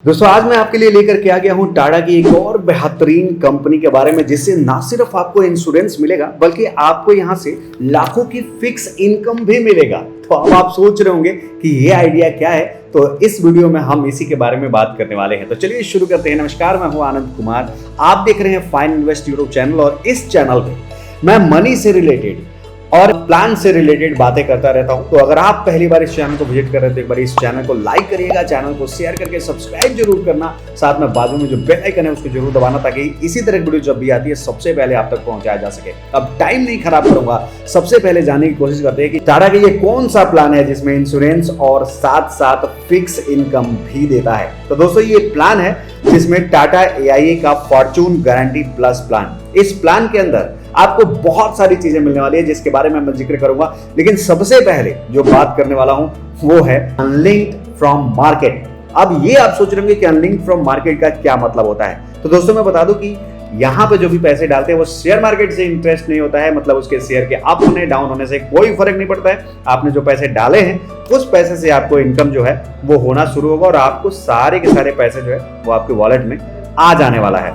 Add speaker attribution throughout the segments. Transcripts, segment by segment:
Speaker 1: दोस्तों आज मैं आपके लिए लेकर के आ गया हूं टाटा की एक और बेहतरीन कंपनी के बारे में, जिससे ना सिर्फ आपको इंश्योरेंस मिलेगा बल्कि आपको यहां से लाखों की फिक्स इनकम भी मिलेगा। तो अब आप सोच रहे होंगे कि ये आइडिया क्या है, तो इस वीडियो में हम इसी के बारे में बात करने वाले हैं। तो चलिए शुरू करते हैं। नमस्कार, मैं हूं आनंद कुमार, आप देख रहे हैं फाइन इन्वेस्ट यूट्यूब चैनल। और इस चैनल पे मैं मनी से रिलेटेड और प्लान से रिलेटेड बातें करता रहता हूं। तो अगर आप पहली बार इस चैनल को विजिट कर रहे हैं तो एक बार इस चैनल को लाइक करिएगा, चैनल को शेयर करके सब्सक्राइब जरूर करना, साथ में बाजू में जो बेल आइकन है उसको जरूर दबाना, ताकि इसी तरह की वीडियो जब भी आती है सबसे पहले आप तक पहुंचाया जा सके। अब टाइम नहीं खराब करूंगा, सबसे पहले जानने की कोशिश करते हैं कि टाटा का ये कौन सा प्लान है जिसमें इंश्योरेंस और साथ साथ फिक्स इनकम भी देता है। तो दोस्तों ये प्लान है जिसमें टाटा AIA का फॉर्चून गारंटी प्लस प्लान। इस प्लान के अंदर आपको बहुत सारी चीजें मिलने वाली है जिसके बारे में मैं जिक्र करूंगा, लेकिन सबसे पहले जो बात करने वाला हूं वो है अनलिंक्ड फ्रॉम मार्केट। अब ये आप सोच रहे होंगे कि अनलिंक्ड फ्रॉम मार्केट का क्या मतलब होता है। तो दोस्तों मैं बता दूं कि यहां पे जो भी पैसे डालते हैं वो शेयर मार्केट से इंटरेस्ट नहीं होता है, मतलब उसके शेयर के अप होने डाउन होने से कोई फर्क नहीं पड़ता है। आपने जो पैसे डाले हैं उस पैसे से आपको इनकम जो है वो होना शुरू होगा और आपको सारे के सारे पैसे जो है वो आपके वॉलेट में आ जाने वाला है।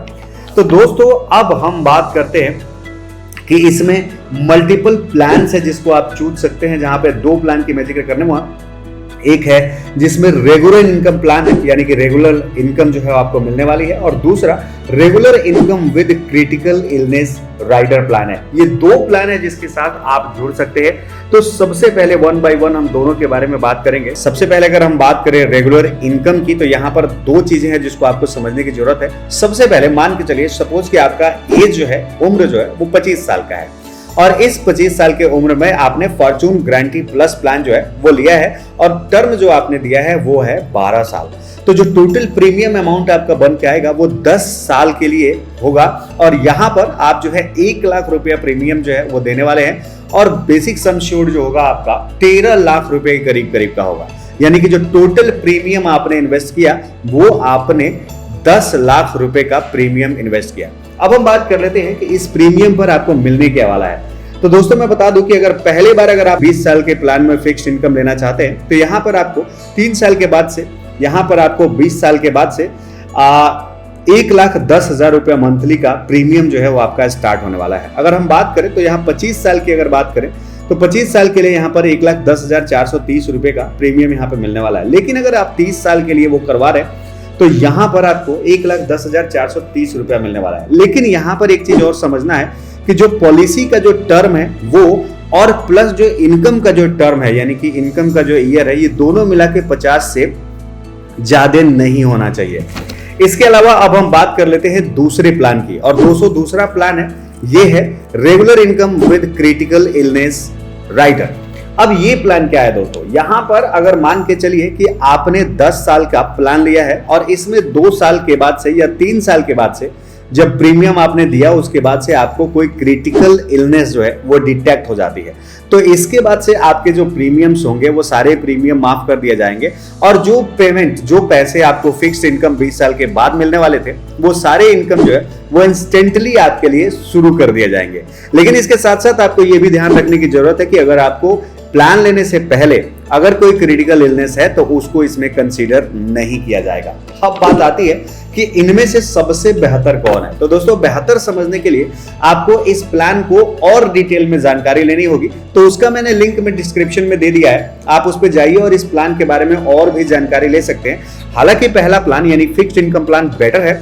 Speaker 1: तो दोस्तों अब हम बात करते हैं कि इसमें मल्टीपल प्लान है जिसको आप चूज सकते हैं, जहां पे दो प्लान की मैं जिक्र करने वाला। एक है जिसमें रेगुलर इनकम प्लान है, यानी कि रेगुलर इनकम जो है आपको मिलने वाली है, और दूसरा regular income with critical illness rider plan है। ये दो प्लान है जिसके साथ आप जुड़ सकते हैं। तो सबसे पहले वन बाय वन हम दोनों के बारे में बात करेंगे। सबसे पहले अगर हम बात करें रेगुलर इनकम की, तो यहाँ पर दो चीजें हैं जिसको आपको समझने की जरूरत है। सबसे पहले मान के चलिए, सपोज कि आपका एज जो है, उम्र जो है वो 25 साल का है, और इस 25 साल के उम्र में आपने फॉर्चून गारंटी प्लस प्लान जो है वो लिया है, और टर्म जो आपने दिया है वो है 12 साल। तो जो टोटल प्रीमियम अमाउंट आपका बन के आएगा वो 10 साल के लिए होगा, और यहां पर आप जो है 1 लाख रुपया प्रीमियम जो है वो देने वाले हैं, और बेसिक सम श्योर्ड जो होगा आपका 13 लाख रुपए के करीब करीब का होगा। यानी कि जो टोटल प्रीमियम आपने इन्वेस्ट किया वो आपने 10 लाख रुपए का प्रीमियम इन्वेस्ट किया। अब हम बात कर लेते हैं कि इस प्रीमियम पर आपको मिलने क्या वाला है। तो दोस्तों मैं बता दूं कि अगर पहले बार अगर आप 20 साल के प्लान में फिक्स्ड इनकम लेना चाहते हैं तो यहां पर आपको 3 साल के बाद से, यहां पर आपको 20 साल के बाद से 1,10,000 रुपया मंथली का प्रीमियम जो है वो आपका स्टार्ट होने वाला है। अगर हम बात करें तो यहाँ 25 साल की अगर बात करें तो 25 साल के लिए यहाँ पर 1,10,430 रुपए का प्रीमियम यहाँ पे मिलने वाला है। लेकिन अगर आप 30 साल के लिए वो करवा रहे हैं तो यहां पर आपको 1,10,430 रुपया मिलने वाला है। लेकिन यहां पर एक चीज और समझना है कि जो पॉलिसी का जो टर्म है वो और प्लस जो इनकम का जो टर्म है, यानी कि इनकम का जो ईयर है, ये दोनों मिला के 50 से ज्यादा नहीं होना चाहिए। इसके अलावा अब हम बात कर लेते हैं दूसरे प्लान की, और दूसरा प्लान है ये है regular income with critical illness rider. अब ये प्लान क्या है दोस्तों, यहां पर अगर मान के चलिए कि आपने 10 साल का प्लान लिया है और इसमें 2 साल के बाद से या 3 साल के बाद से जब प्रीमियम आपने दिया उसके बाद से आपको कोई क्रिटिकल इलनेस जो है वो डिटेक्ट हो जाती है, तो इसके बाद से आपके जो प्रीमियम्स होंगे वो सारे प्रीमियम माफ कर दिए जाएंगे, और जो पेमेंट, जो पैसे आपको फिक्स्ड इनकम 20 साल के बाद मिलने वाले थे वो सारे इनकम जो है वो इंस्टेंटली आपके लिए शुरू कर दिए जाएंगे। लेकिन इसके साथ साथ आपको ये भी ध्यान रखने की जरूरत है कि अगर आपको प्लान लेने से पहले अगर कोई क्रिटिकल इलनेस है तो उसको इसमें कंसीडर नहीं किया जाएगा। अब बात आती है कि इनमें से सबसे बेहतर कौन है। तो दोस्तों बेहतर समझने के लिए आपको इस प्लान को और डिटेल में जानकारी लेनी होगी, तो उसका मैंने लिंक में डिस्क्रिप्शन में दे दिया है, आप उस पर जाइए और इस प्लान के बारे में और भी जानकारी ले सकते हैं। हालांकि पहला प्लान यानी फिक्स्ड इनकम प्लान बेटर है,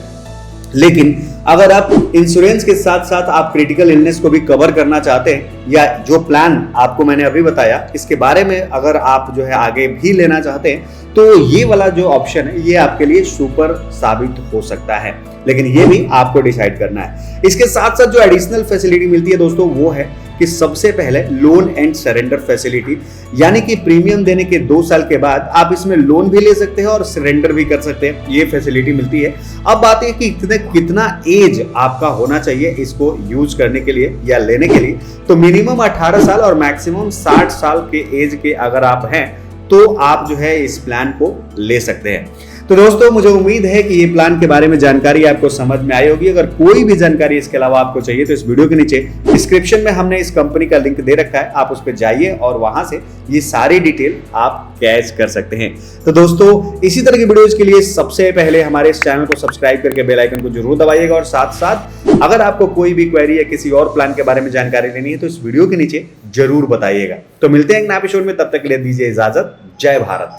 Speaker 1: लेकिन अगर आप इंश्योरेंस के साथ साथ आप क्रिटिकल इलनेस को भी कवर करना चाहते हैं, या जो प्लान आपको मैंने अभी बताया इसके बारे में अगर आप जो है आगे भी लेना चाहते हैं, तो ये वाला जो ऑप्शन है ये आपके लिए सुपर साबित हो सकता है। लेकिन ये भी आपको डिसाइड करना है। इसके साथ साथ जो एडिशनल फैसिलिटी मिलती है दोस्तों वो है कि सबसे पहले लोन एंड सरेंडर फैसिलिटी, यानी कि प्रीमियम देने के 2 साल के बाद आप इसमें लोन भी ले सकते हैं और सरेंडर भी कर सकते हैं, ये फैसिलिटी मिलती है। अब बात है कि कितना एज आपका होना चाहिए इसको यूज करने के लिए या लेने के लिए। तो मिनिमम 18 साल और मैक्सिमम 60 साल के एज के अगर आप हैं तो आप जो है इस प्लान को ले सकते हैं। तो दोस्तों मुझे उम्मीद है कि ये प्लान के बारे में जानकारी आपको समझ में आई होगी। अगर कोई भी जानकारी इसके अलावा आपको चाहिए तो इस वीडियो के नीचे डिस्क्रिप्शन में हमने इस कंपनी का लिंक दे रखा है, आप उस पर जाइए और वहां से ये सारी डिटेल आप कैच कर सकते हैं। तो दोस्तों इसी तरह की वीडियोज के लिए सबसे पहले हमारे इस चैनल को सब्सक्राइब करके बेल आइकन को जरूर दबाइएगा और साथ साथ अगर आपको कोई भी क्वेरी या किसी और प्लान के बारे में जानकारी लेनी है तो इस वीडियो के नीचे जरूर बताइएगा। तो मिलते हैं एक नए एपिसोड में, तब तक के लिए दीजिए इजाजत। जय भारत।